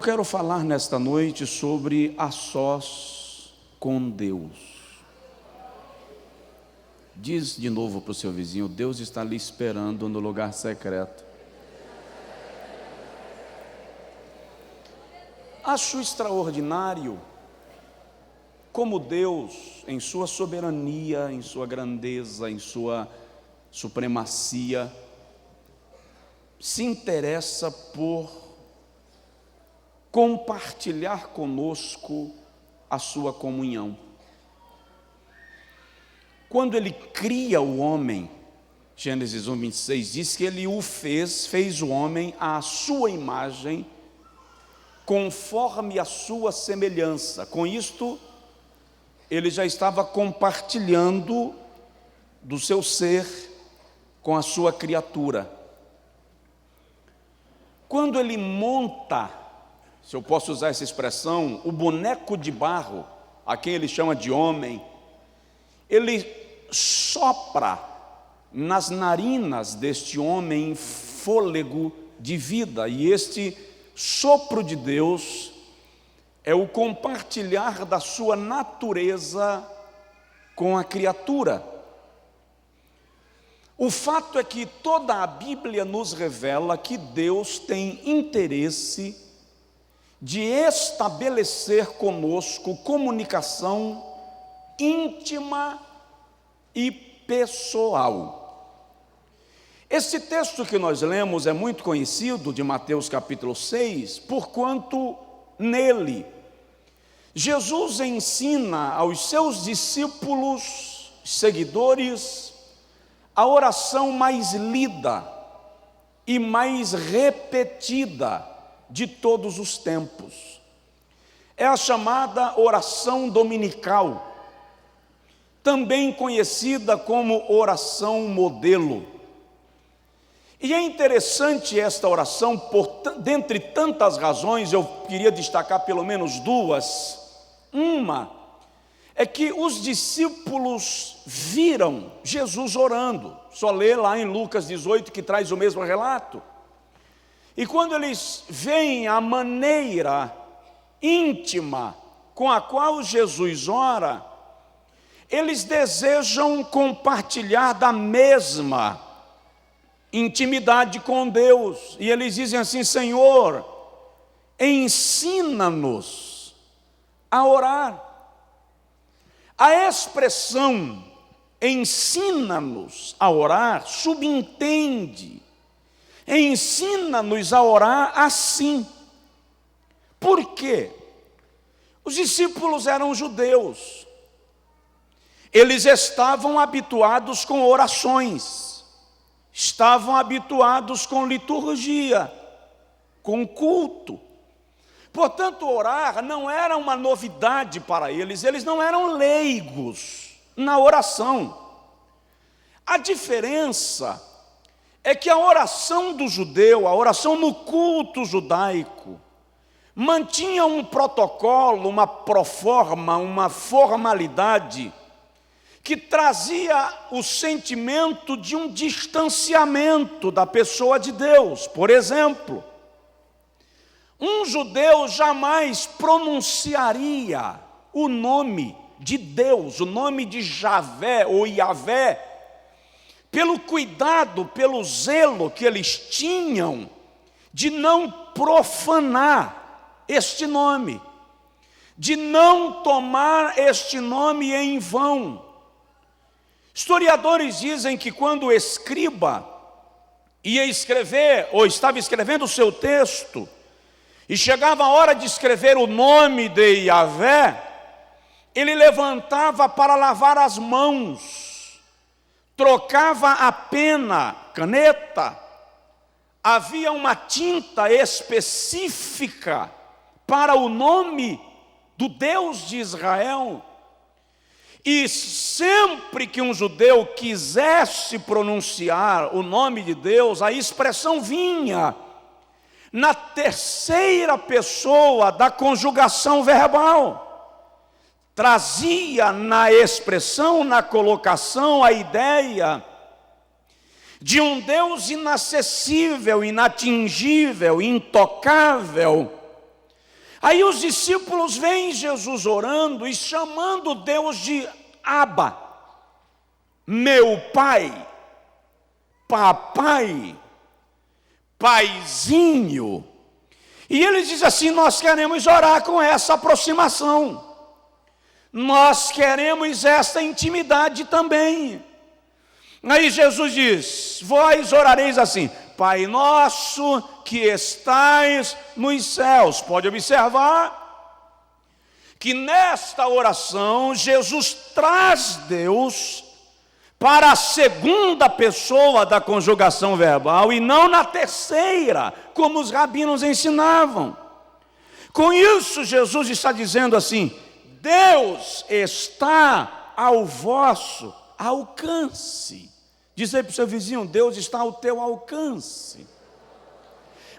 Quero falar nesta noite sobre a sós com Deus. Diz de novo para o seu vizinho: Deus está lhe esperando no lugar secreto. Acho extraordinário como Deus, em sua soberania, em sua grandeza, em sua supremacia, se interessa por compartilhar conosco a sua comunhão. Quando ele cria o homem, Gênesis 1:26 diz que ele o fez o homem à sua imagem, conforme a sua semelhança. Com isto, ele já estava compartilhando do seu ser com a sua criatura. Quando ele monta, se eu posso usar essa expressão, o boneco de barro, a quem ele chama de homem, ele sopra nas narinas deste homem fôlego de vida, e este sopro de Deus é o compartilhar da sua natureza com a criatura. O fato é que toda a Bíblia nos revela que Deus tem interesse de estabelecer conosco comunicação íntima e pessoal. Esse texto que nós lemos é muito conhecido, de Mateus capítulo 6, porquanto nele Jesus ensina aos seus discípulos, seguidores, a oração mais lida e mais repetida de todos os tempos. É a chamada oração dominical, também conhecida como oração modelo. E é interessante esta oração, dentre tantas razões, eu queria destacar pelo menos duas. Uma é que os discípulos viram Jesus orando. Só lê lá em Lucas 18, que traz o mesmo relato. E quando eles veem a maneira íntima com a qual Jesus ora, eles desejam compartilhar da mesma intimidade com Deus. E eles dizem assim: Senhor, ensina-nos a orar. A expressão ensina-nos a orar subentende: ensina-nos a orar assim. Por quê? Os discípulos eram judeus. Eles estavam habituados com orações, estavam habituados com liturgia, com culto. Portanto, orar não era uma novidade para eles, eles não eram leigos na oração. A diferença é que a oração do judeu, a oração no culto judaico, mantinha um protocolo, uma proforma, uma formalidade que trazia o sentimento de um distanciamento da pessoa de Deus. Por exemplo, um judeu jamais pronunciaria o nome de Deus, o nome de Javé ou Yavé, pelo cuidado, pelo zelo que eles tinham de não profanar este nome, de não tomar este nome em vão. Historiadores dizem que quando o escriba ia escrever, ou estava escrevendo o seu texto, e chegava a hora de escrever o nome de Yavé, ele levantava para lavar as mãos, trocava a pena, caneta, havia uma tinta específica para o nome do Deus de Israel. E sempre que um judeu quisesse pronunciar o nome de Deus, a expressão vinha na terceira pessoa da conjugação verbal. Trazia na expressão, na colocação, a ideia de um Deus inacessível, inatingível, intocável, Aí os discípulos veem Jesus orando e chamando Deus de Abba, meu pai, papai, paizinho. E ele diz assim: nós queremos orar com essa aproximação, nós queremos essa intimidade também. Aí Jesus diz: vós orareis assim: Pai nosso que estais nos céus. Pode observar que nesta oração Jesus traz Deus para a segunda pessoa da conjugação verbal e não na terceira, como os rabinos ensinavam. Com isso, Jesus está dizendo assim: Deus está ao vosso alcance. Diz aí para o seu vizinho: Deus está ao teu alcance.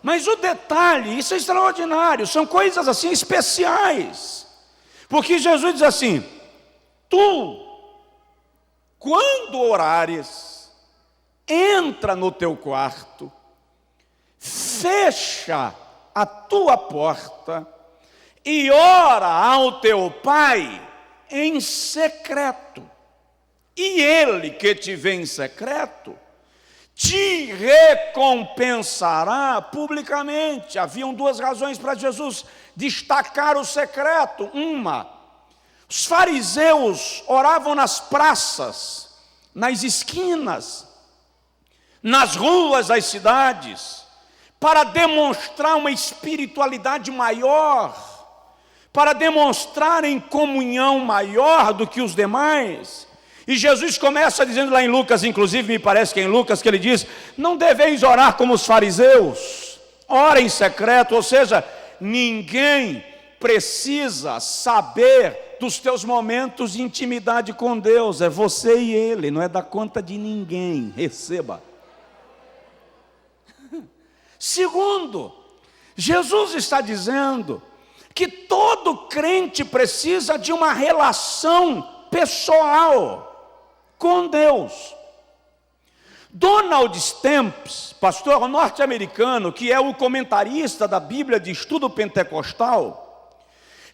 Mas o detalhe, isso é extraordinário, são coisas assim especiais. Porque Jesus diz assim: tu, quando orares, entra no teu quarto, fecha a tua porta e ora ao teu Pai em secreto. E Ele que te vê em secreto, te recompensará publicamente. Haviam duas razões para Jesus destacar o secreto. Uma, os fariseus oravam nas praças, nas esquinas, nas ruas das cidades, para demonstrar uma espiritualidade maior, para demonstrarem comunhão maior do que os demais. E Jesus começa dizendo lá em Lucas, inclusive me parece que é em Lucas, que ele diz: não deveis orar como os fariseus, ora em secreto. Ou seja, ninguém precisa saber dos teus momentos de intimidade com Deus, é você e Ele, não é dar conta de ninguém. Receba. Segundo, Jesus está dizendo que todo crente precisa de uma relação pessoal com Deus. Donald Stamps, pastor norte-americano, que é o comentarista da Bíblia de Estudo Pentecostal,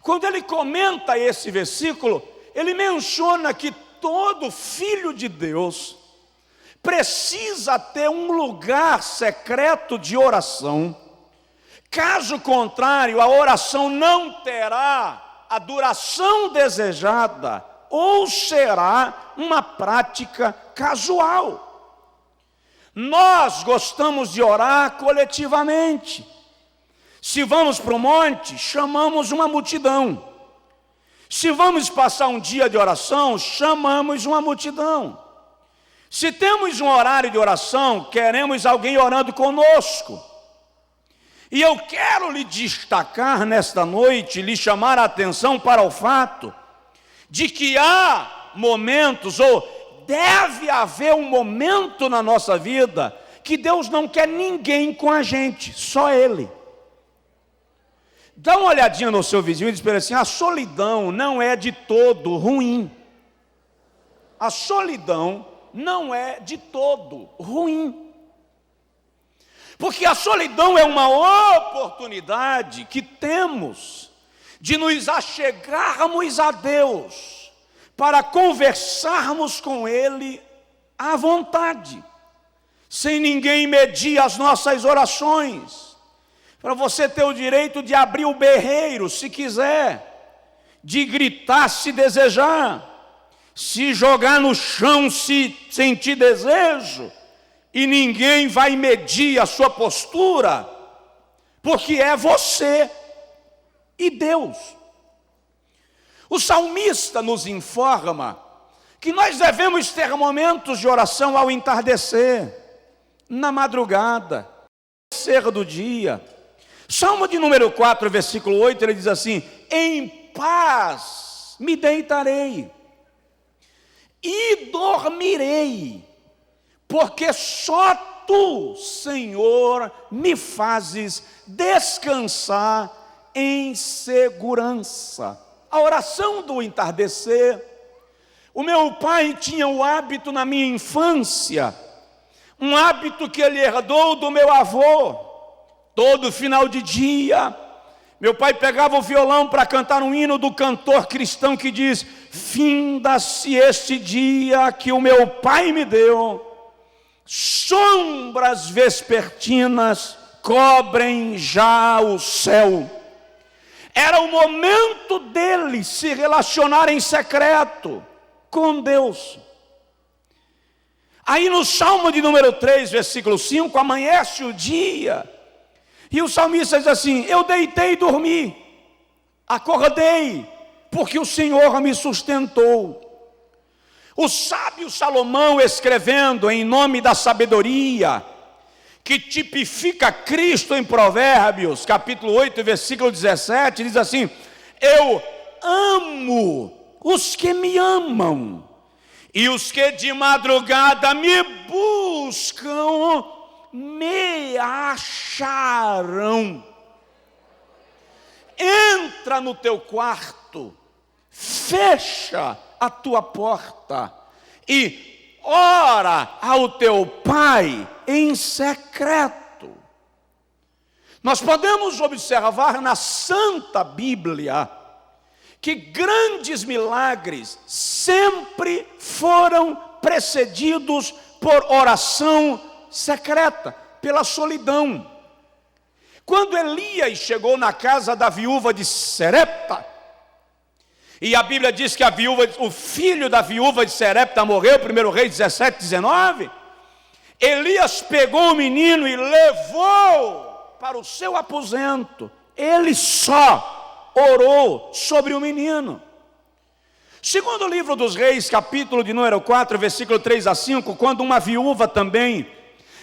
quando ele comenta esse versículo, ele menciona que todo filho de Deus precisa ter um lugar secreto de oração. Caso contrário, a oração não terá a duração desejada, ou será uma prática casual. Nós gostamos de orar coletivamente. Se vamos para o monte, chamamos uma multidão. Se vamos passar um dia de oração, chamamos uma multidão. Se temos um horário de oração, queremos alguém orando conosco. E eu quero lhe destacar nesta noite, lhe chamar a atenção para o fato de que há momentos, ou deve haver um momento na nossa vida, que Deus não quer ninguém com a gente, só Ele. Dá uma olhadinha no seu vizinho e diz para ele assim: a solidão não é de todo ruim. A solidão não é de todo ruim. Porque a solidão é uma oportunidade que temos de nos achegarmos a Deus, para conversarmos com Ele à vontade, sem ninguém medir as nossas orações, para você ter o direito de abrir o berreiro se quiser, de gritar se desejar, se jogar no chão se sentir desejo, e ninguém vai medir a sua postura, porque é você e Deus. O salmista nos informa que nós devemos ter momentos de oração ao entardecer, na madrugada, no ser do dia. Salmo de número 4, versículo 8, ele diz assim: em paz me deitarei e dormirei, porque só Tu, Senhor, me fazes descansar em segurança. A oração do entardecer. O meu pai tinha o hábito na minha infância, um hábito que ele herdou do meu avô. Todo final de dia, Meu pai pegava o violão para cantar um hino do cantor cristão que diz: finda-se este dia que o meu pai me deu, sombras vespertinas cobrem já o céu. Era o momento dele se relacionar em secreto com Deus. Aí no Salmo de número 3, versículo 5, amanhece o dia, e o salmista diz assim: eu deitei e dormi, acordei, porque o Senhor me sustentou. O sábio Salomão, escrevendo em nome da sabedoria, que tipifica Cristo em Provérbios, capítulo 8, versículo 17, diz assim: eu amo os que me amam, e os que de madrugada me buscam, me acharão. Entra no teu quarto, fecha a tua porta e ora ao teu Pai em secreto. Nós podemos observar na Santa Bíblia que grandes milagres sempre foram precedidos por oração secreta, pela solidão. Quando Elias chegou na casa da viúva de Serepta, e a Bíblia diz que o filho da viúva de Serepta morreu, 1 Reis 17, 19, Elias pegou o menino e levou para o seu aposento. Ele só orou sobre o menino. Segundo o livro dos Reis, capítulo de número 4, versículo 3 a 5, quando uma viúva também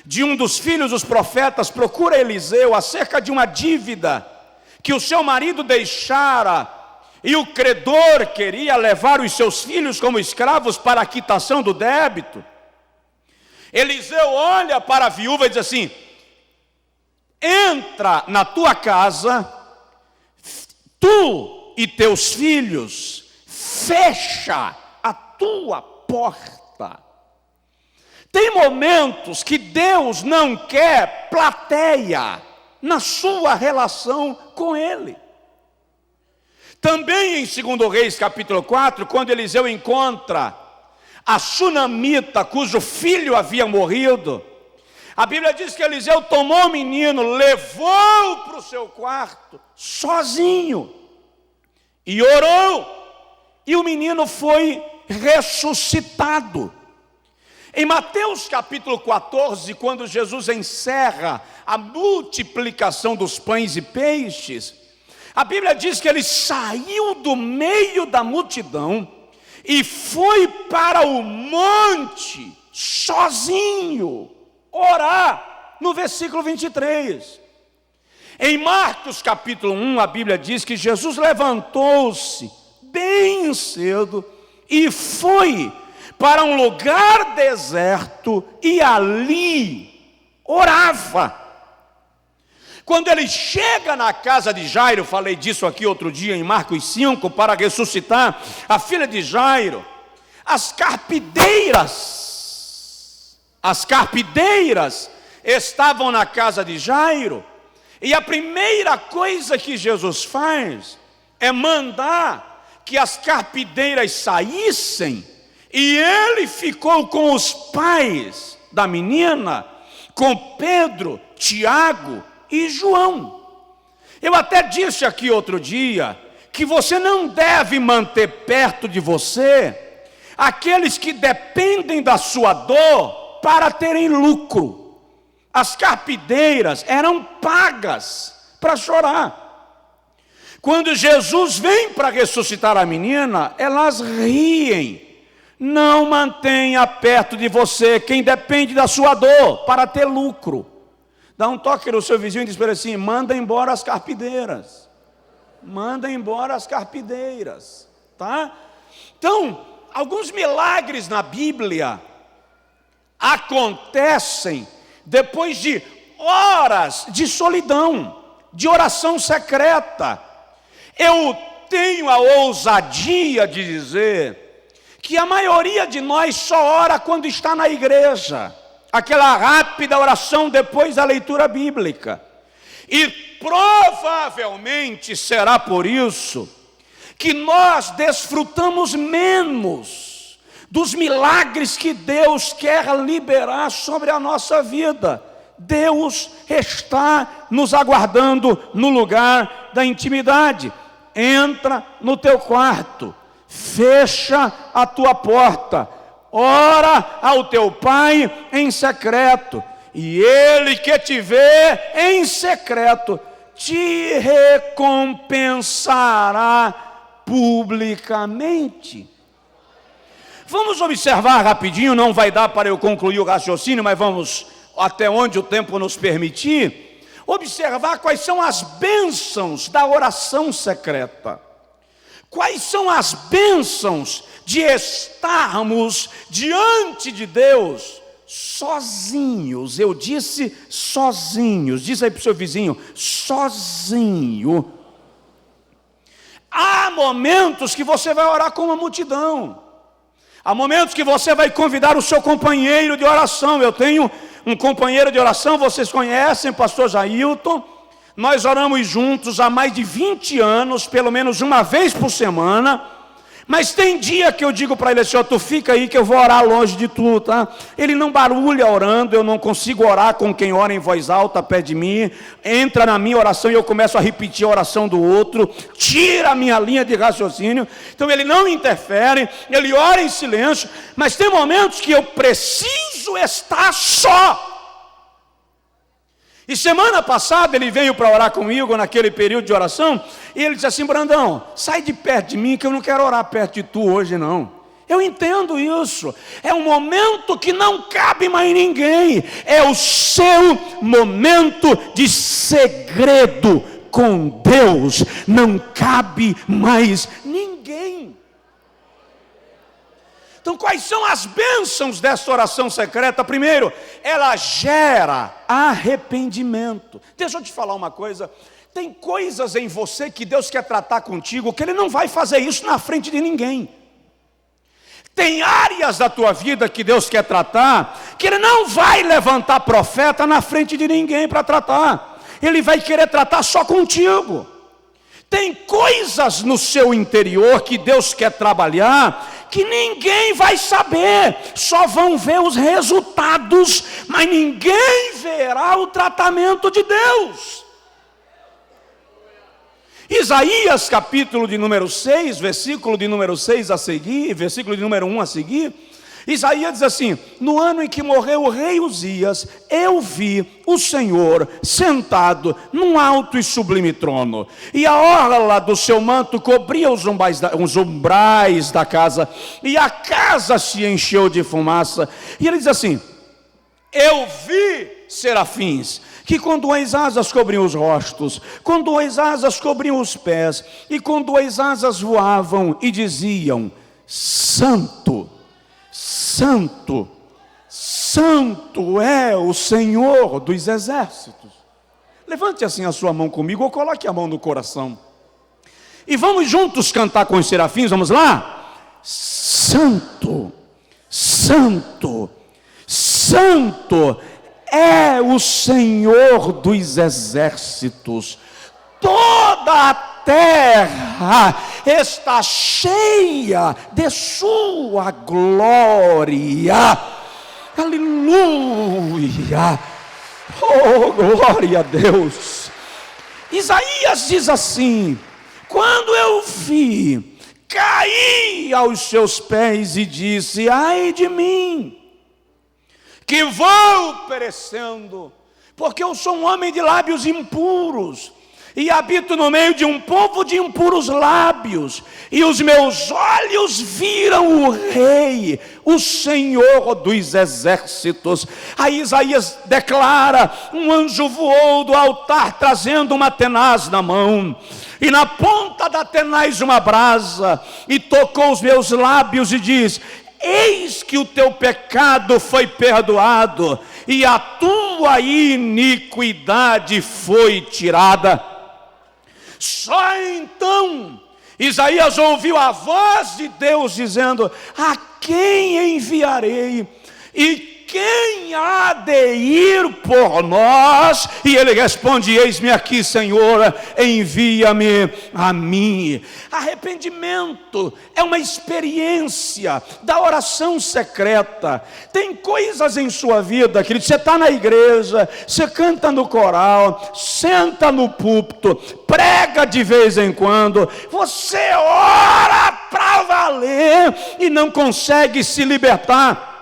de um dos filhos dos profetas procura Eliseu acerca de uma dívida que o seu marido deixara, e o credor queria levar os seus filhos como escravos para a quitação do débito, Eliseu olha para a viúva e diz assim: entra na tua casa, tu e teus filhos, fecha a tua porta. Tem momentos que Deus não quer plateia na sua relação com Ele. Também em 2 Reis capítulo 4, quando Eliseu encontra a sunamita cujo filho havia morrido, a Bíblia diz que Eliseu tomou o menino, levou para o seu quarto, sozinho, e orou, e o menino foi ressuscitado. Em Mateus capítulo 14, quando Jesus encerra a multiplicação dos pães e peixes, a Bíblia diz que ele saiu do meio da multidão e foi para o monte, sozinho, orar, no versículo 23. Em Marcos capítulo 1, a Bíblia diz que Jesus levantou-se bem cedo e foi para um lugar deserto e ali orava. Quando ele chega na casa de Jairo, falei disso aqui outro dia em Marcos 5, para ressuscitar a filha de Jairo, as carpideiras estavam na casa de Jairo, e a primeira coisa que Jesus faz é mandar que as carpideiras saíssem, e ele ficou com os pais da menina, com Pedro, Tiago e João. Eu até disse aqui outro dia que você não deve manter perto de você aqueles que dependem da sua dor para terem lucro. As carpideiras eram pagas para chorar. Quando Jesus vem para ressuscitar a menina, elas riem. Não mantenha perto de você quem depende da sua dor para ter lucro. Dá um toque no seu vizinho e diz para ele assim: manda embora as carpideiras. Manda embora as carpideiras, tá? Então, alguns milagres na Bíblia acontecem depois de horas de solidão, de oração secreta. Eu tenho a ousadia de dizer que a maioria de nós só ora quando está na igreja, aquela rápida oração depois da leitura bíblica. E provavelmente será por isso que nós desfrutamos menos dos milagres que Deus quer liberar sobre a nossa vida. Deus está nos aguardando no lugar da intimidade. Entra no teu quarto, fecha a tua porta, ora ao teu Pai em secreto, e Ele que te vê em secreto te recompensará publicamente. Vamos observar rapidinho, não vai dar para eu concluir o raciocínio, mas vamos até onde o tempo nos permitir, observar quais são as bênçãos da oração secreta. Quais são as bênçãos de estarmos diante de Deus sozinhos? Eu disse sozinhos. Diz aí para o seu vizinho, sozinho. Há momentos que você vai orar com uma multidão. Há momentos que você vai convidar o seu companheiro de oração. Eu tenho um companheiro de oração, vocês conhecem, pastor Jailton. Nós oramos juntos há mais de 20 anos, pelo menos uma vez por semana. Mas tem dia que eu digo para ele assim, tu fica aí que eu vou orar longe de tu, tá? Ele não barulha orando, eu não consigo orar com quem ora em voz alta perto de mim. Entra na minha oração e eu começo a repetir a oração do outro, tira a minha linha de raciocínio. Então ele não interfere, ele ora em silêncio, mas tem momentos que eu preciso estar só. E semana passada ele veio para orar comigo naquele período de oração, e ele disse assim, Brandão, sai de perto de mim que eu não quero orar perto de tu hoje não. Eu entendo isso, é um momento que não cabe mais ninguém, é o seu momento de segredo com Deus, não cabe mais ninguém. Então, quais são as bênçãos dessa oração secreta? Primeiro, ela gera arrependimento. Deixa eu te falar uma coisa. Tem coisas em você que Deus quer tratar contigo, que Ele não vai fazer isso na frente de ninguém. Tem áreas da tua vida que Deus quer tratar, que Ele não vai levantar profeta na frente de ninguém para tratar. Ele vai querer tratar só contigo. Tem coisas no seu interior que Deus quer trabalhar, que ninguém vai saber, só vão ver os resultados, mas ninguém verá o tratamento de Deus. Isaías capítulo de número 6, versículo de número 6 a seguir, versículo de número 1 a seguir, Isaías diz assim, no ano em que morreu o rei Uzias, eu vi o Senhor sentado num alto e sublime trono, e a orla do seu manto cobria os umbrais da casa, e a casa se encheu de fumaça. E ele diz assim, eu vi serafins, que com 2 asas cobriam os rostos, com 2 asas cobriam os pés, e com 2 asas voavam, e diziam, Santo, Santo, Santo é o Senhor dos exércitos. Levante assim a sua mão comigo, ou coloque a mão no coração. E vamos juntos cantar com os serafins, vamos lá? Santo, Santo, Santo é o Senhor dos exércitos. Toda a terra está cheia de sua glória. Aleluia. Oh, glória a Deus. Isaías diz assim, quando eu vi, caí aos seus pés e disse, ai de mim, que vou perecendo, porque eu sou um homem de lábios impuros, e habito no meio de um povo de impuros lábios, e os meus olhos viram o Rei, o Senhor dos exércitos. Aí Isaías declara, um anjo voou do altar, trazendo uma tenaz na mão, e na ponta da tenaz uma brasa, e tocou os meus lábios e diz, eis que o teu pecado foi perdoado, e a tua iniquidade foi tirada. Só então Isaías ouviu a voz de Deus dizendo, a quem enviarei? E quem há de ir por nós? E ele responde: eis-me aqui, Senhor, envia-me a mim. Arrependimento é uma experiência da oração secreta. Tem coisas em sua vida, querido, você está na igreja, você canta no coral, senta no púlpito, prega de vez em quando, você ora para valer e não consegue se libertar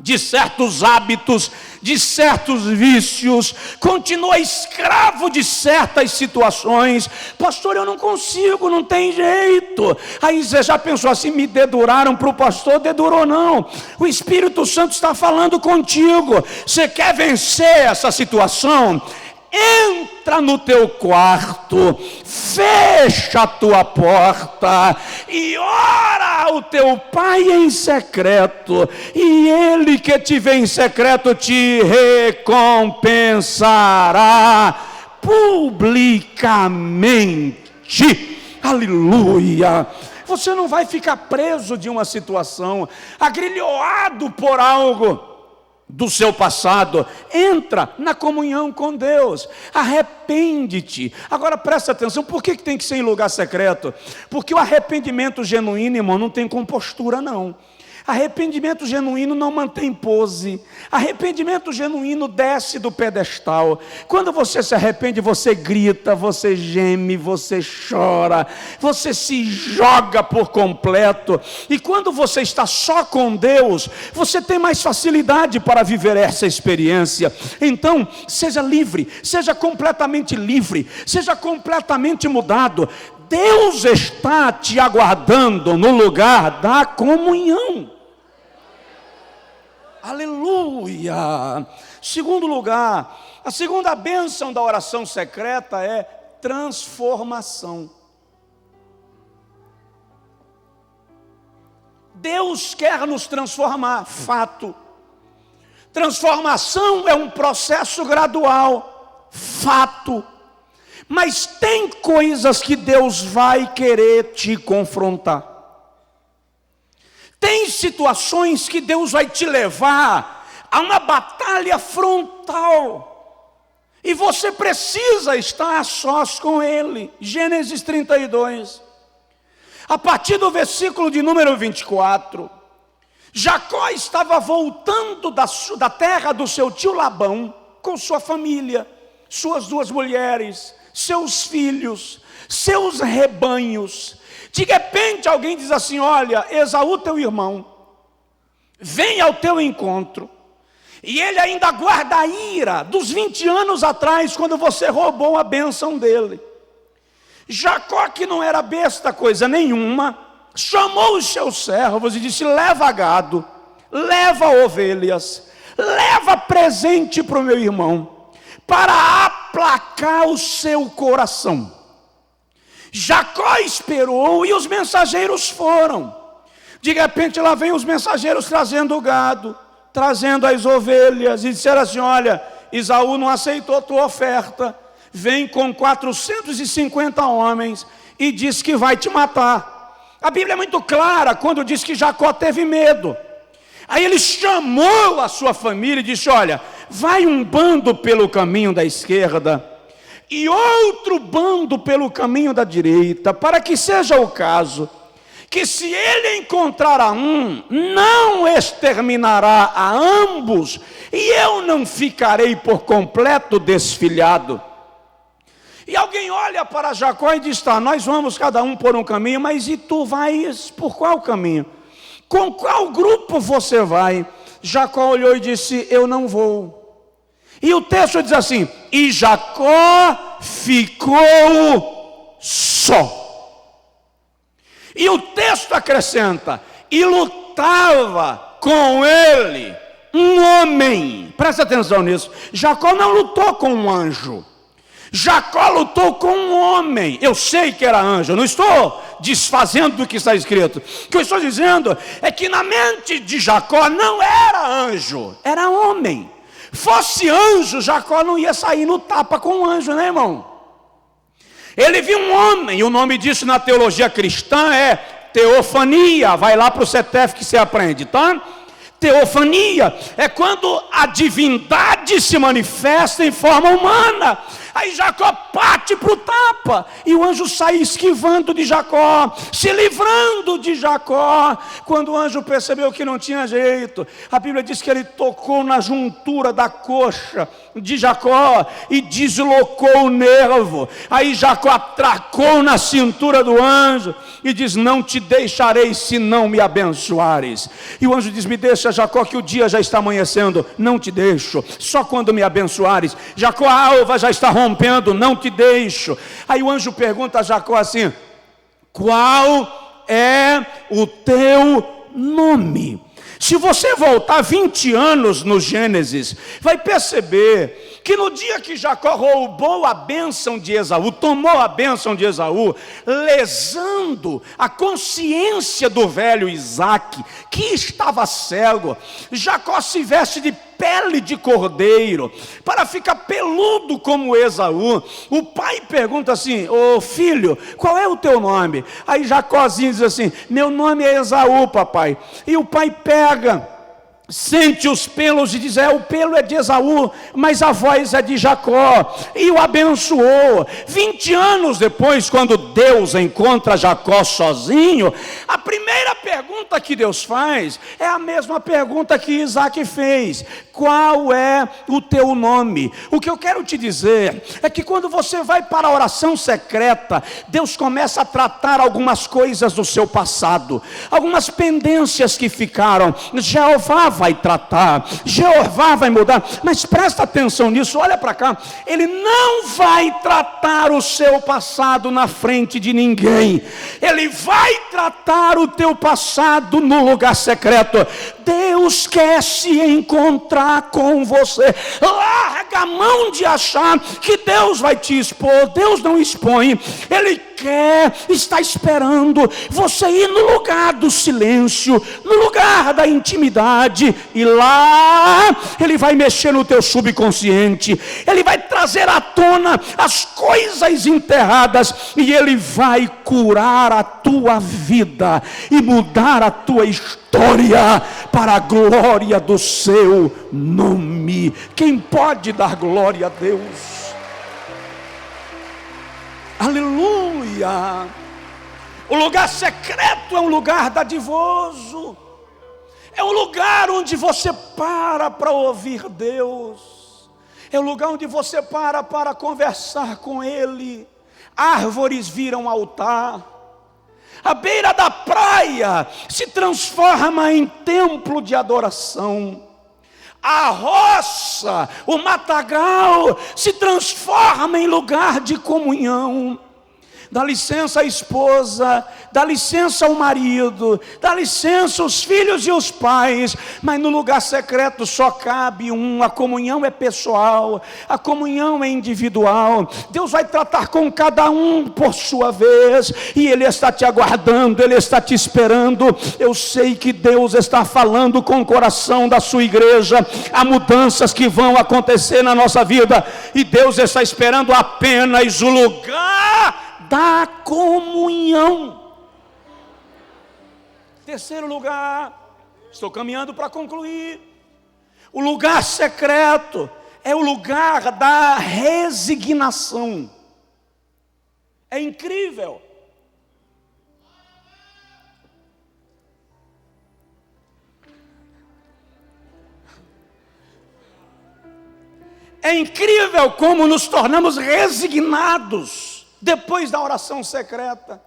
de certos hábitos, de certos vícios, continua escravo de certas situações. Pastor, eu não consigo, não tem jeito. Aí você já pensou assim: me deduraram para o pastor? Dedurou não. O Espírito Santo está falando contigo. Você quer vencer essa situação? Entra no teu quarto, fecha a tua porta e ora ao teu pai em secreto, e ele que te vê em secreto te recompensará publicamente. Aleluia! Você não vai ficar preso de uma situação, agrilhoado por algo do seu passado. Entra na comunhão com Deus, arrepende-te. Agora presta atenção, por que tem que ser em lugar secreto? Porque o arrependimento genuíno, irmão, não tem compostura não. Arrependimento genuíno não mantém pose. Arrependimento genuíno desce do pedestal. Quando você se arrepende, você grita, você geme, você chora, você se joga por completo. E quando você está só com Deus, você tem mais facilidade para viver essa experiência. Então, seja livre, seja completamente livre, seja completamente mudado. Deus está te aguardando no lugar da comunhão. Aleluia! Segundo lugar, a segunda bênção da oração secreta é transformação. Deus quer nos transformar, fato. Transformação é um processo gradual, fato. Mas tem coisas que Deus vai querer te confrontar. Tem situações que Deus vai te levar a uma batalha frontal. E você precisa estar a sós com Ele. Gênesis 32. A partir do versículo de número 24. Jacó estava voltando da terra do seu tio Labão, com sua família, suas duas mulheres, seus filhos, seus rebanhos. De repente alguém diz assim: olha, Esaú teu irmão vem ao teu encontro, e ele ainda guarda a ira dos 20 anos atrás, quando você roubou a bênção dele. Jacó, que não era besta coisa nenhuma, chamou os seus servos e disse: leva gado, leva ovelhas, leva presente para o meu irmão, para aplacar o seu coração. Jacó esperou e os mensageiros foram. De repente lá vem os mensageiros trazendo o gado, trazendo as ovelhas, e disseram assim: olha, Esaú não aceitou a tua oferta, vem com 450 homens e diz que vai te matar. A Bíblia é muito clara quando diz que Jacó teve medo. Aí ele chamou a sua família e disse: olha, vai um bando pelo caminho da esquerda e outro bando pelo caminho da direita, para que seja o caso que, se ele encontrar a um, não exterminará a ambos, e eu não ficarei por completo desfilhado. E alguém olha para Jacó e diz: tá, nós vamos cada um por um caminho, mas e tu vais por qual caminho? Com qual grupo você vai? Jacó olhou e disse: eu não vou. E o texto diz assim: e Jacó ficou só. E o texto acrescenta: e lutava com ele um homem. Presta atenção nisso. Jacó não lutou com um anjo. Jacó lutou com um homem. Eu sei que era anjo, eu não estou desfazendo do que está escrito. O que eu estou dizendo é que na mente de Jacó não era anjo, era homem. Fosse anjo, Jacó não ia sair no tapa com um anjo, né, irmão? Ele viu um homem, e o nome disso na teologia cristã é teofania. Vai lá para o CETEF que você aprende, tá? Teofania é quando a divindade se manifesta em forma humana. Aí Jacó parte para o tapa, e o anjo sai esquivando de Jacó, se livrando de Jacó. Quando o anjo percebeu que não tinha jeito, a Bíblia diz que ele tocou na juntura da coxa de Jacó e deslocou o nervo. Aí Jacó atracou na cintura do anjo e diz: não te deixarei se não me abençoares. E o anjo diz: me deixa, Jacó, que o dia já está amanhecendo. Não te deixo, só quando me abençoares. Jacó, a alva já está rompendo, não te deixo. Aí o anjo pergunta a Jacó assim: qual é o teu nome? Se você voltar 20 anos no Gênesis, vai perceber que no dia que Jacó roubou a bênção de Esaú, tomou a bênção de Esaú, lesando a consciência do velho Isaque, que estava cego, Jacó se veste de pele de cordeiro, para ficar peludo como Esaú. O pai pergunta assim: ô filho, qual é o teu nome? Aí Jacózinho diz assim: meu nome é Esaú, papai. E o pai pega, sente os pelos e diz: o pelo é de Esaú, mas a voz é de Jacó. E o abençoou. 20 anos depois, quando Deus encontra Jacó sozinho, a primeira pergunta que Deus faz é a mesma pergunta que Isaac fez: qual é o teu nome? O que eu quero te dizer é que quando você vai para a oração secreta, Deus começa a tratar algumas coisas do seu passado, algumas pendências que ficaram. Jeová vai tratar, Jeová vai mudar, mas presta atenção nisso, olha para cá. Ele não vai tratar o seu passado na frente de ninguém. Ele vai tratar o teu passado no lugar secreto. Deus quer se encontrar com você. Larga a mão de achar que Deus vai te expor. Deus não expõe. Ele está esperando você ir no lugar do silêncio, no lugar da intimidade, e lá Ele vai mexer no teu subconsciente, Ele vai trazer à tona as coisas enterradas, e Ele vai curar a tua vida e mudar a tua história para a glória do seu nome. Quem pode dar glória a Deus? Aleluia! O lugar secreto é um lugar dadivoso, é um lugar onde você para ouvir Deus, é um lugar onde você para conversar com Ele. Árvores viram altar, a beira da praia se transforma em templo de adoração, a roça, o matagal se transforma em lugar de comunhão. Dá licença a esposa, dá licença o marido, dá licença os filhos e os pais, mas no lugar secreto só cabe um. A comunhão é pessoal, a comunhão é individual. Deus vai tratar com cada um por sua vez, e Ele está te aguardando, Ele está te esperando. Eu sei que Deus está falando com o coração da sua igreja. Há mudanças que vão acontecer na nossa vida, e Deus está esperando apenas o lugar da comunhão. Terceiro lugar, estou caminhando para concluir. O lugar secreto é o lugar da resignação. É incrível. É incrível como nos tornamos resignados depois da oração secreta.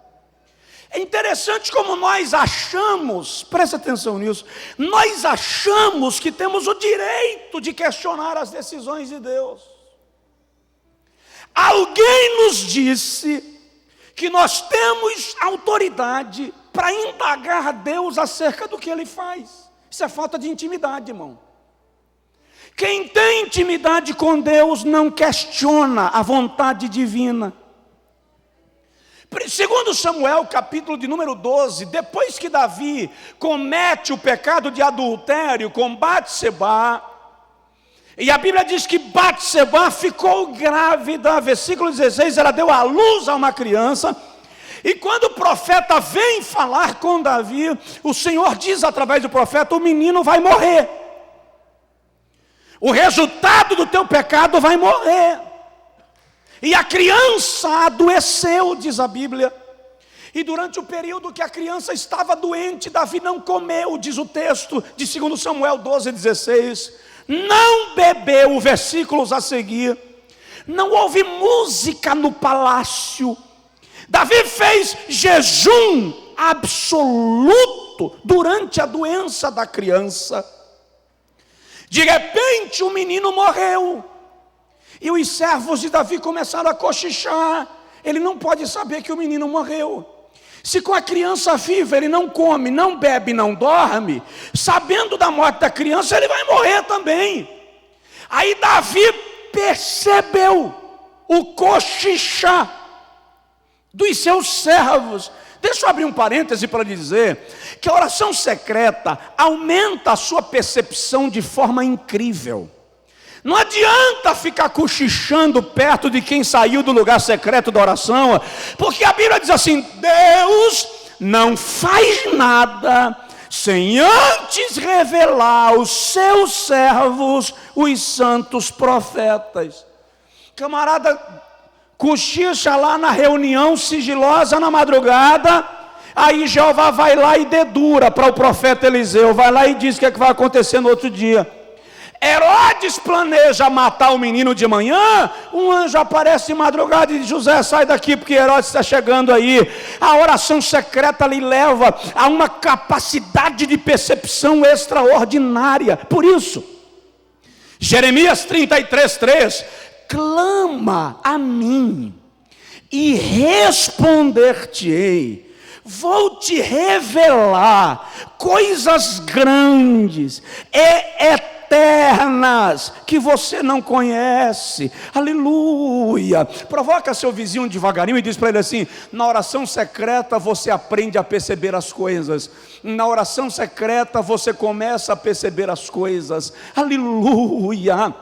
É interessante como nós achamos, preste atenção nisso, nós achamos que temos o direito de questionar as decisões de Deus. Alguém nos disse que nós temos autoridade para indagar a Deus acerca do que Ele faz. Isso é falta de intimidade, irmão. Quem tem intimidade com Deus não questiona a vontade divina. Segundo Samuel, capítulo de número 12, depois que Davi comete o pecado de adultério com Batseba, e a Bíblia diz que Batseba ficou grávida, versículo 16, ela deu à luz a uma criança, E quando o profeta vem falar com Davi, o Senhor diz através do profeta: o menino vai morrer. O resultado do teu pecado vai morrer. E a criança adoeceu, diz a Bíblia. E durante o período que a criança estava doente, Davi não comeu, diz o texto de 2 Samuel 12:16. Não bebeu, versículos a seguir. Não houve música no palácio. Davi fez jejum absoluto durante a doença da criança. De repente o menino morreu. E os servos de Davi começaram a cochichar. Ele não pode saber que o menino morreu. Se com a criança viva ele não come, não bebe, não dorme, sabendo da morte da criança, ele vai morrer também. Aí Davi percebeu o cochichar dos seus servos. Deixa eu abrir um parêntese para dizer que a oração secreta aumenta a sua percepção de forma incrível. Não adianta ficar cochichando perto de quem saiu do lugar secreto da oração, porque a Bíblia diz assim: Deus não faz nada sem antes revelar aos seus servos, os santos profetas. Camarada cochicha lá na reunião sigilosa na madrugada, aí Jeová vai lá e dedura para o profeta Eliseu, vai lá e diz o que é que vai acontecer no outro dia. Herodes planeja matar o menino de manhã, um anjo aparece de madrugada e diz: José, sai daqui porque Herodes está chegando aí. A oração secreta lhe leva a uma capacidade de percepção extraordinária. Por isso, Jeremias 33:3, clama a mim e responder-te-ei. Vou te revelar coisas grandes e eternas que você não conhece. Aleluia. Provoca seu vizinho devagarinho e diz para ele assim: na oração secreta você aprende a perceber as coisas. Na oração secreta você começa a perceber as coisas. Aleluia.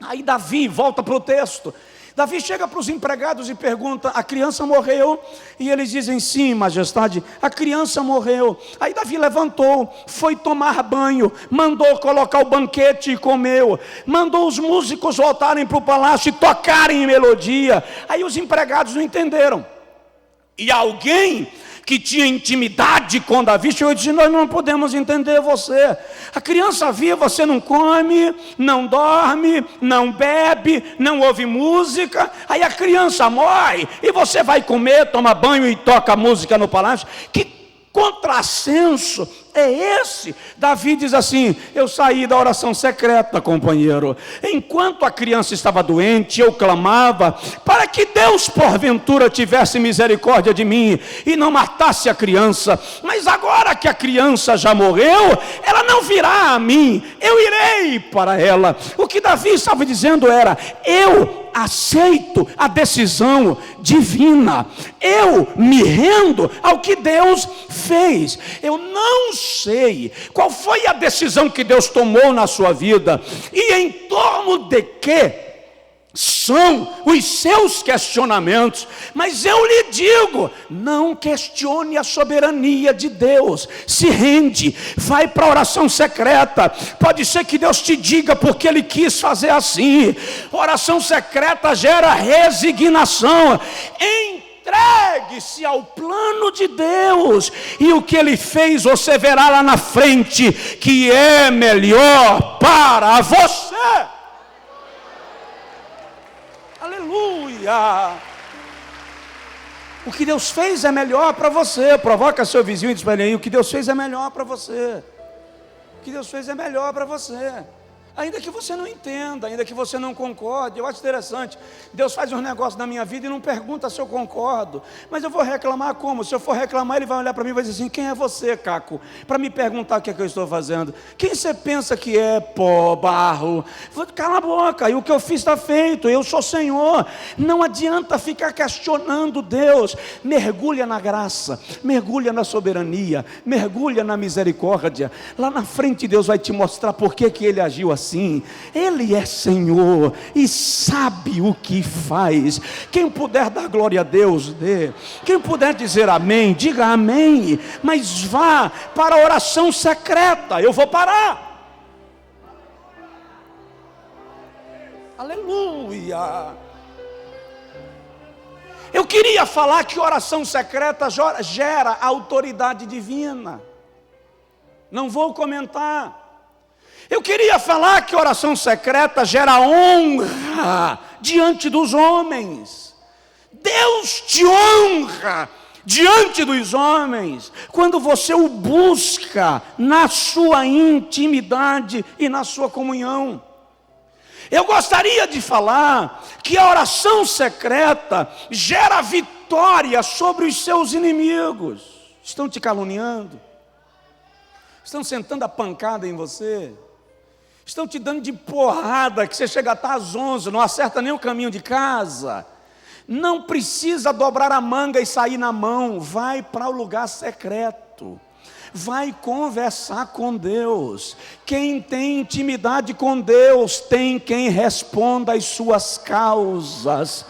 Aí Davi volta para o texto. Davi chega para os empregados e pergunta: a criança morreu? E eles dizem: sim, majestade, a criança morreu. Aí Davi levantou, foi tomar banho, mandou colocar o banquete e comeu, mandou os músicos voltarem para o palácio e tocarem melodia. Aí os empregados não entenderam. E alguém que tinha intimidade com Davi chegou e disse: nós não podemos entender você. A criança viva, você não come, não dorme, não bebe, não ouve música. Aí a criança morre e você vai comer, toma banho e toca música no palácio. Que contrassenso é esse? Davi diz assim: eu saí da oração secreta, companheiro. Enquanto a criança estava doente, eu clamava para que Deus porventura tivesse misericórdia de mim e não matasse a criança. Mas agora que a criança já morreu, ela não virá a mim, eu irei para ela. O que Davi estava dizendo era: eu aceito a decisão divina, eu me rendo ao que Deus fez. Eu não sei qual foi a decisão que Deus tomou na sua vida e em torno de que são os seus questionamentos, mas eu lhe digo: não questione a soberania de Deus, se rende, vai para a oração secreta. Pode ser que Deus te diga porque Ele quis fazer assim. Oração secreta gera resignação. Entregue-se ao plano de Deus, e o que Ele fez você verá lá na frente que é melhor para você. Aleluia. O que Deus fez é melhor para você. Provoca seu vizinho e diz para ele aí: o que Deus fez é melhor para você. O que Deus fez é melhor para você. Ainda que você não entenda, ainda que você não concorde. Eu acho interessante, Deus faz uns negócios na minha vida e não pergunta se eu concordo. Mas eu vou reclamar como? Se eu for reclamar, Ele vai olhar para mim e vai dizer assim: quem é você, Caco, para me perguntar o que é que eu estou fazendo? Quem você pensa que é, pó, barro? Cala a boca, e o que eu fiz está feito, eu sou Senhor. Não adianta ficar questionando Deus. Mergulha na graça, mergulha na soberania, mergulha na misericórdia. Lá na frente Deus vai te mostrar por que Ele agiu assim. assim: Ele é Senhor e sabe o que faz. Quem puder dar glória a Deus, dê. Quem puder dizer amém, diga amém. Mas vá para a oração secreta. Eu vou parar. Aleluia. Eu queria falar que oração secreta gera autoridade divina. Não vou comentar. Eu queria falar que oração secreta gera honra diante dos homens. Deus te honra diante dos homens quando você o busca na sua intimidade e na sua comunhão. Eu gostaria de falar que a oração secreta gera vitória sobre os seus inimigos. Estão te caluniando? Estão sentando a pancada em você? Estão te dando de porrada, que você chega até às 11, não acerta nem o caminho de casa? Não precisa dobrar a manga e sair na mão. Vai para o lugar secreto. Vai conversar com Deus. Quem tem intimidade com Deus tem quem responda às suas causas.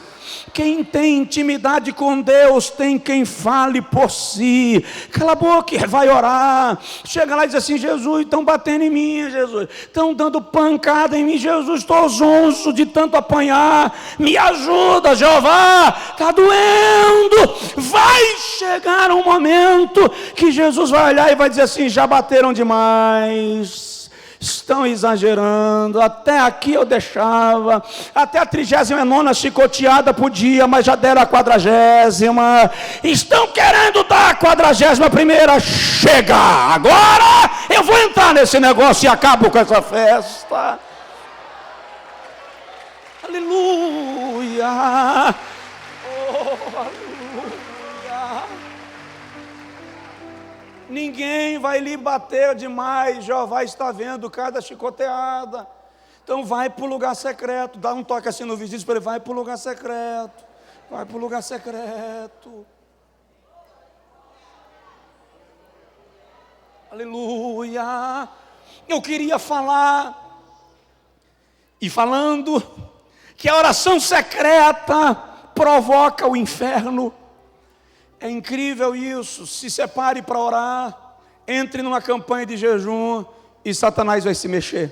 Quem tem intimidade com Deus tem quem fale por si. Cala a boca e vai orar. Chega lá e diz assim: Jesus, estão batendo em mim, Jesus. Estão dando pancada em mim, Jesus. Estou zonzo de tanto apanhar. Me ajuda, Jeová. Está doendo. Vai chegar um momento que Jesus vai olhar e vai dizer assim: já bateram demais. Estão exagerando. Até aqui eu deixava. Até a 39ª chicoteada podia, mas já deram a 40ª. Estão querendo dar a 41ª. Chega! Agora eu vou entrar nesse negócio e acabo com essa festa. Aleluia! Oh, aleluia! Ninguém vai lhe bater demais. Jeová está vendo cada chicoteada. Então vai para o lugar secreto. Dá um toque assim no vizinho para ele: vai para o lugar secreto. Vai para o lugar secreto. Aleluia. Eu queria falar, e falando, que a oração secreta provoca o inferno. É incrível isso. Se separe para orar, entre numa campanha de jejum e Satanás vai se mexer.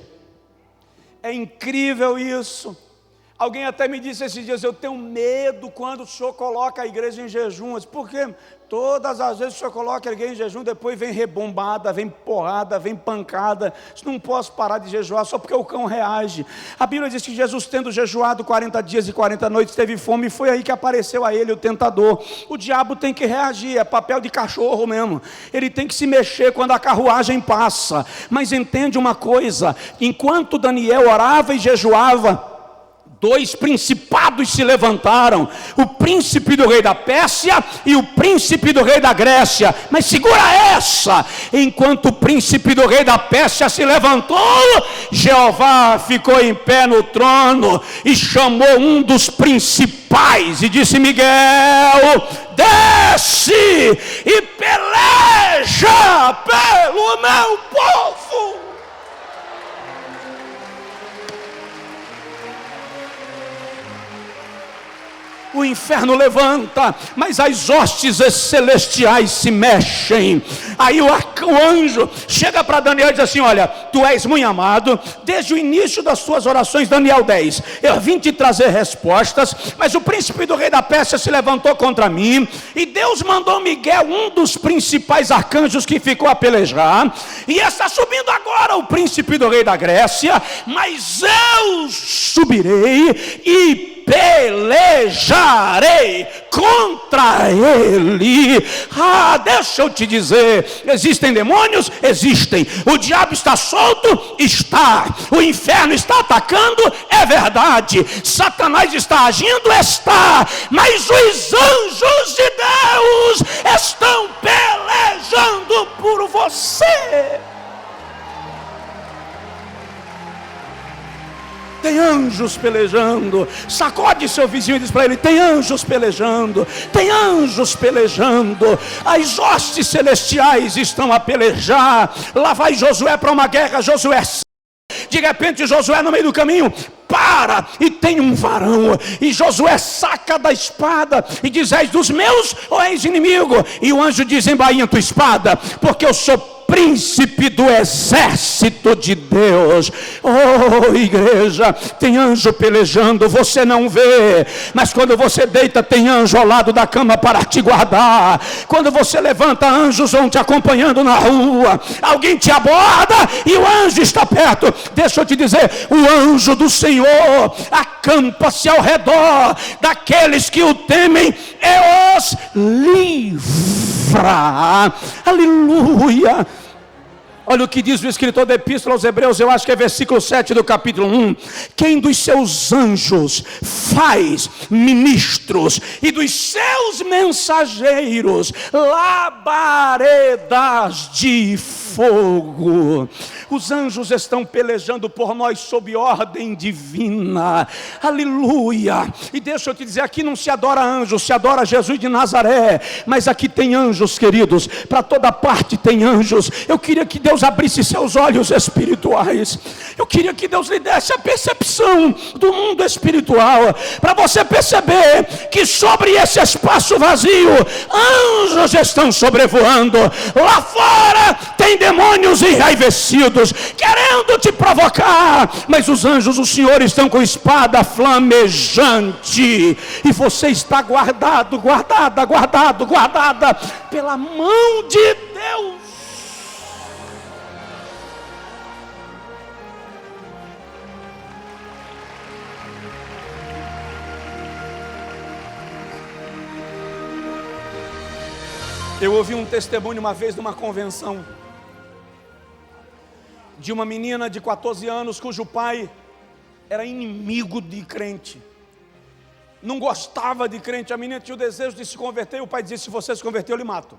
É incrível isso. Alguém até me disse esses dias: eu tenho medo quando o senhor coloca a igreja em jejum. Por quê? Todas as vezes que o senhor coloca a igreja em jejum, depois vem rebombada, vem porrada, vem pancada. Não posso parar de jejuar só porque o cão reage. A Bíblia diz que Jesus, tendo jejuado 40 dias e 40 noites, teve fome, e foi aí que apareceu a ele o tentador. O diabo tem que reagir, é papel de cachorro mesmo. Ele tem que se mexer quando a carruagem passa. Mas entende uma coisa: enquanto Daniel orava e jejuava, 2 principados se levantaram: o príncipe do rei da Pérsia e o príncipe do rei da Grécia. Mas segura essa: enquanto o príncipe do rei da Pérsia se levantou, Jeová ficou em pé no trono e chamou um dos principais e disse: Miguel, desce e peleja pelo meu povo. O inferno levanta, mas as hostes celestiais se mexem. Aí o anjo chega para Daniel e diz assim: olha, tu és muito amado, desde o início das tuas orações, Daniel 10, eu vim te trazer respostas, mas o príncipe do rei da Pérsia se levantou contra mim, e Deus mandou Miguel, um dos principais arcanjos, que ficou a pelejar, e está subindo agora o príncipe do rei da Grécia, mas eu subirei e pelejarei contra ele. Deixa eu te dizer: existem demônios? Existem. O diabo está solto? Está. O inferno está atacando? É verdade. Satanás está agindo? Está. Mas os anjos de Deus estão pelejando por você. Tem anjos pelejando. Sacode seu vizinho e diz para ele: tem anjos pelejando. Tem anjos pelejando. As hostes celestiais estão a pelejar. Lá vai Josué para uma guerra. Josué De repente Josué no meio do caminho para, e tem um varão, e Josué saca da espada e diz: és dos meus ou és inimigo? E o anjo diz: embainha tua espada, porque eu sou príncipe do exército de Deus. Oh, igreja, tem anjo pelejando, você não vê, mas quando você deita, tem anjo ao lado da cama para te guardar. Quando você levanta, anjos vão te acompanhando na rua. Alguém te aborda e o anjo está perto. Deixa eu te dizer, o anjo do Senhor acampa-se ao redor daqueles que o temem e os livra. Aleluia. Olha o que diz o escritor da Epístola aos Hebreus, eu acho que é versículo 7 do capítulo 1. Quem dos seus anjos faz ministros e dos seus mensageiros labaredas de fogo. Os anjos estão pelejando por nós sob ordem divina. Aleluia. E deixa eu te dizer, aqui não se adora anjos, se adora Jesus de Nazaré. Mas aqui tem anjos, queridos, para toda parte tem anjos. Eu queria que Deus abrisse seus olhos espirituais. Eu queria que Deus lhe desse a percepção do mundo espiritual, para você perceber que sobre esse espaço vazio, anjos estão sobrevoando. Lá fora tem demônios enraivecidos, querendo te provocar, mas os anjos do Senhor estão com espada flamejante, e você está guardado, guardada pela mão de Deus. Eu ouvi um testemunho uma vez numa convenção de uma menina de 14 anos cujo pai era inimigo de crente, não gostava de crente. A menina tinha o desejo de se converter e o pai dizia: se você se converter eu lhe mato.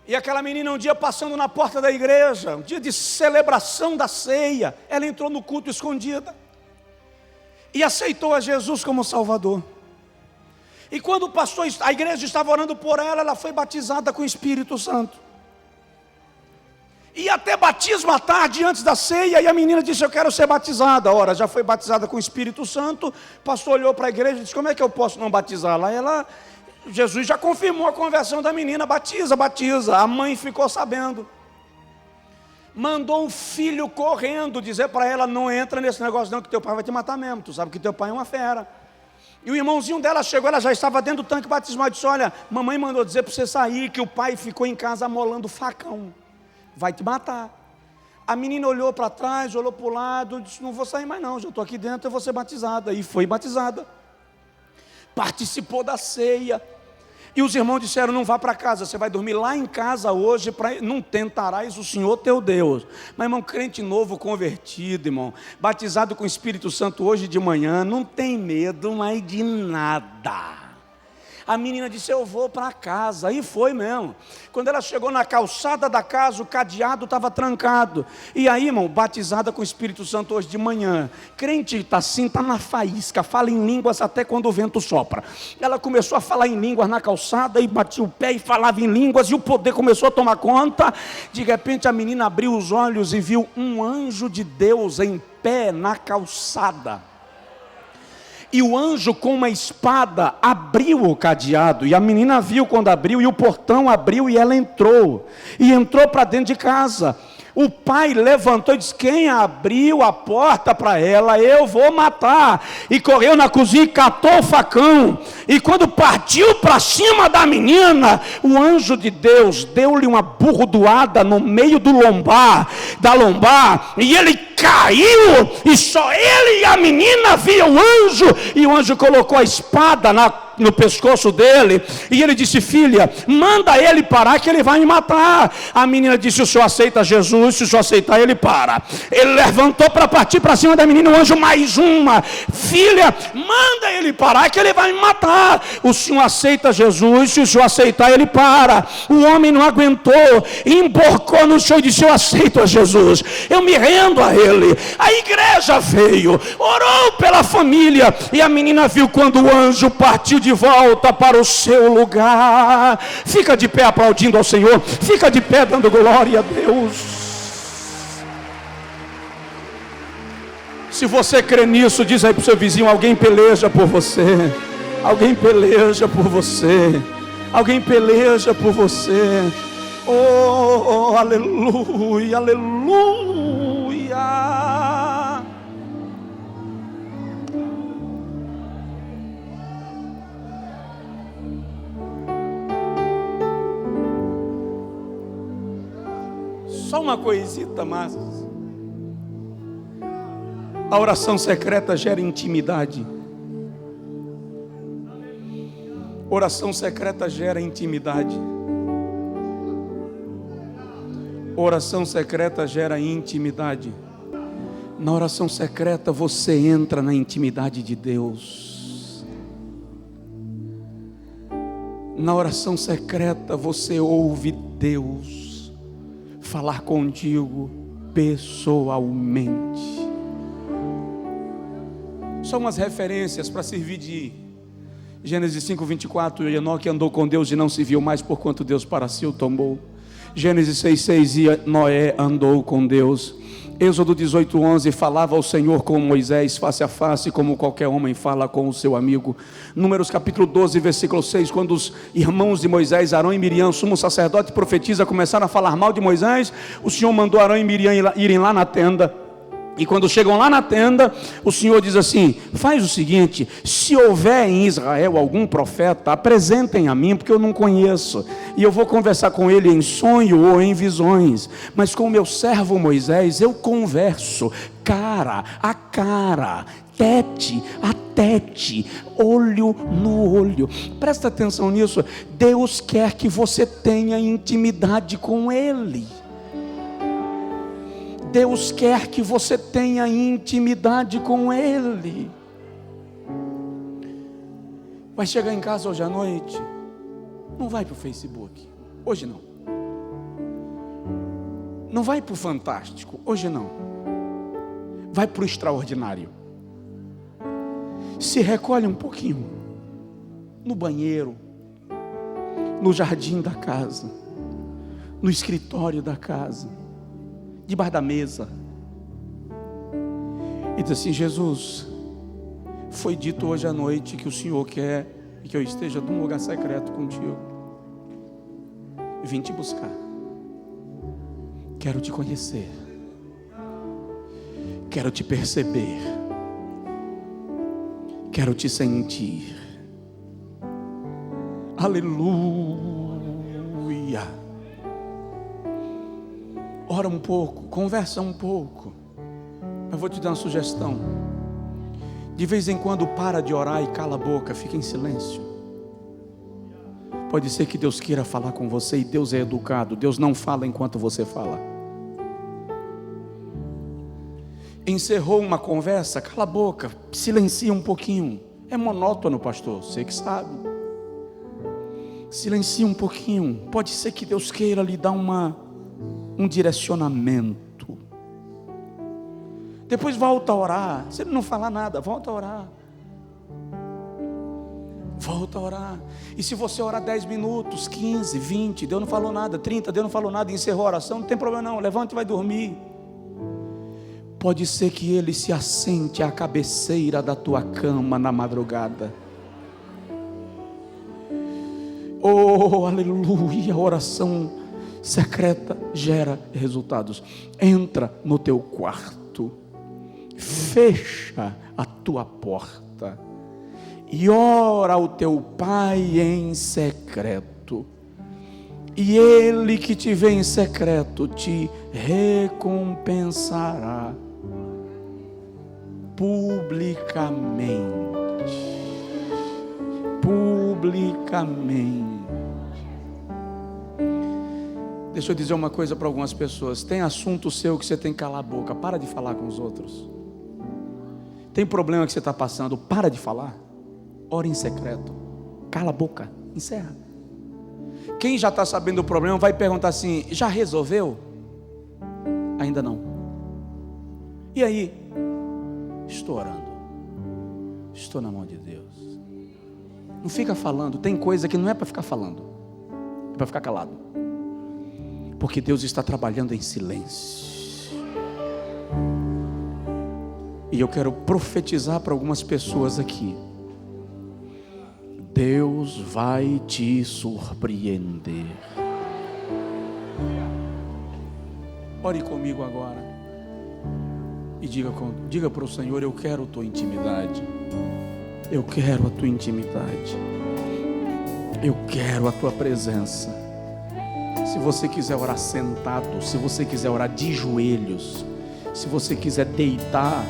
E aquela menina um dia passando na porta da igreja, um dia de celebração da ceia, ela entrou no culto escondida e aceitou a Jesus como Salvador. E quando o pastor, a igreja estava orando por ela, ela foi batizada com o Espírito Santo. E até batismo à tarde, antes da ceia, e a menina disse: eu quero ser batizada. Ora, já foi batizada com o Espírito Santo. O pastor olhou para a igreja e disse: como é que eu posso não batizá-la? Jesus já confirmou a conversão da menina: batiza. A mãe ficou sabendo, mandou um filho correndo dizer para ela: não entra nesse negócio não, que teu pai vai te matar mesmo, tu sabe que teu pai é uma fera. E o irmãozinho dela chegou, ela já estava dentro do tanque batismal, disse: olha, mamãe mandou dizer para você sair, que o pai ficou em casa amolando facão, vai te matar. A menina olhou para trás, olhou para o lado, disse: não vou sair mais não, já estou aqui dentro, eu vou ser batizada. E foi batizada, participou da ceia. E os irmãos disseram: não vá para casa, você vai dormir lá em casa hoje, não tentarás o Senhor teu Deus. Mas irmão, crente novo, convertido, irmão, batizado com o Espírito Santo hoje de manhã, não tem medo mais de nada. A menina disse: eu vou para casa. E foi mesmo. Quando ela chegou na calçada da casa, o cadeado estava trancado. E aí, irmão, batizada com o Espírito Santo hoje de manhã. Crente está assim, está na faísca, fala em línguas até quando o vento sopra. Ela começou a falar em línguas na calçada e batia o pé e falava em línguas, e o poder começou a tomar conta. De repente a menina abriu os olhos e viu um anjo de Deus em pé na calçada. E o anjo com uma espada abriu o cadeado, e a menina viu quando abriu, e o portão abriu, e ela entrou, e entrou para dentro de casa. O pai levantou e disse: quem abriu a porta para ela, eu vou matar. E correu na cozinha e catou o facão, e quando partiu para cima da menina, o anjo de Deus deu-lhe uma burdoada no meio da lombar, e ele caiu, e só ele e a menina viam o anjo, e o anjo colocou a espada no pescoço dele, e ele disse: filha, manda ele parar que ele vai me matar. A menina disse: o senhor aceita Jesus? Se o senhor aceitar, ele para. Ele levantou para partir para cima da menina, o anjo mais uma: filha, manda ele parar que ele vai me matar. O senhor aceita Jesus? Se o senhor aceitar, ele para. O homem não aguentou, emborcou no chão e disse: eu aceito a Jesus, eu me rendo a ele. A igreja veio, orou pela família, e a menina viu quando o anjo partiu de volta para o seu lugar. Fica de pé aplaudindo ao Senhor, fica de pé dando glória a Deus. Se você crê nisso, diz aí para o seu vizinho: alguém peleja por você. Alguém peleja por você. Alguém peleja por você. Oh, aleluia, aleluia. Só uma coisita, mas a oração secreta gera intimidade. Oração secreta gera intimidade. Oração secreta gera intimidade. Na oração secreta você entra na intimidade de Deus. Na oração secreta você ouve Deus falar contigo pessoalmente. Só umas referências para servir de Gênesis 5:24, Enoque andou com Deus e não se viu mais, porquanto Deus para si o tomou. Gênesis 6:6, e Noé andou com Deus. Êxodo 18:11, falava ao Senhor com Moisés face a face, como qualquer homem fala com o seu amigo. Números capítulo 12, versículo 6, quando os irmãos de Moisés, Arão e Miriam, sumo sacerdote e profetisa, começaram a falar mal de Moisés, o Senhor mandou Arão e Miriam irem lá na tenda. E quando chegam lá na tenda, o Senhor diz assim: faz o seguinte, se houver em Israel algum profeta, apresentem a mim, porque eu não conheço, e eu vou conversar com ele em sonho ou em visões, mas com o meu servo Moisés eu converso cara a cara, tete a tete, olho no olho. Presta atenção nisso. Deus quer que você tenha intimidade com Ele. Deus quer que você tenha intimidade com Ele. Vai chegar em casa hoje à noite, não vai para o Facebook, hoje não. Não vai para o Fantástico, hoje não. Vai para o Extraordinário. Se recolhe um pouquinho, no banheiro, no jardim da casa, no escritório da casa, debaixo da mesa, e diz assim: Jesus, foi dito hoje à noite que o Senhor quer que eu esteja num lugar secreto contigo. Vim te buscar, quero te conhecer, quero te perceber, quero te sentir. Aleluia. Ora um pouco, conversa um pouco. Eu vou te dar uma sugestão. De vez em quando para de orar e cala a boca, fica em silêncio. Pode ser que Deus queira falar com você, e Deus é educado, Deus não fala enquanto você fala. Encerrou uma conversa, cala a boca, silencia um pouquinho. É monótono, pastor, você que sabe. Silencia um pouquinho. Pode ser que Deus queira lhe dar um direcionamento. Depois volta a orar. Se ele não falar nada, volta a orar. Volta a orar. E se você orar 10 minutos, 15, 20, Deus não falou nada, 30, Deus não falou nada, encerrou a oração, não tem problema não, levanta e vai dormir. Pode ser que Ele se assente à cabeceira da tua cama na madrugada. Oh, aleluia, a oração secreta gera resultados. Entra no teu quarto, fecha a tua porta e ora ao teu Pai em secreto, e Ele que te vê em secreto te recompensará publicamente. Deixa eu dizer uma coisa para algumas pessoas. Tem assunto seu que você tem que calar a boca. Para de falar com os outros. Tem problema que você está passando, para de falar. Ora em secreto. Cala a boca, encerra. Quem já está sabendo do problema vai perguntar assim: já resolveu? Ainda não. E aí? Estou orando. Estou na mão de Deus. Não fica falando. Tem coisa que não é para ficar falando, é para ficar calado. Porque Deus está trabalhando em silêncio. E eu quero profetizar para algumas pessoas aqui. Deus vai te surpreender. Ore comigo agora. E diga para o Senhor: eu quero a tua intimidade. Eu quero a tua intimidade. Eu quero a tua presença. Se você quiser orar sentado, se você quiser orar de joelhos, se você quiser deitar,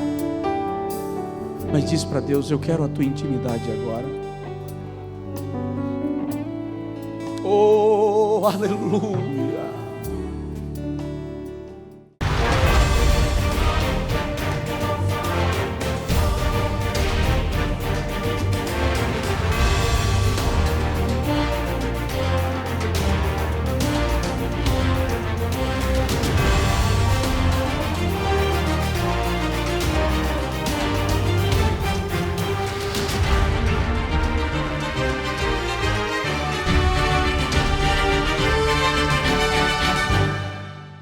mas diz para Deus: eu quero a tua intimidade agora. Oh, aleluia.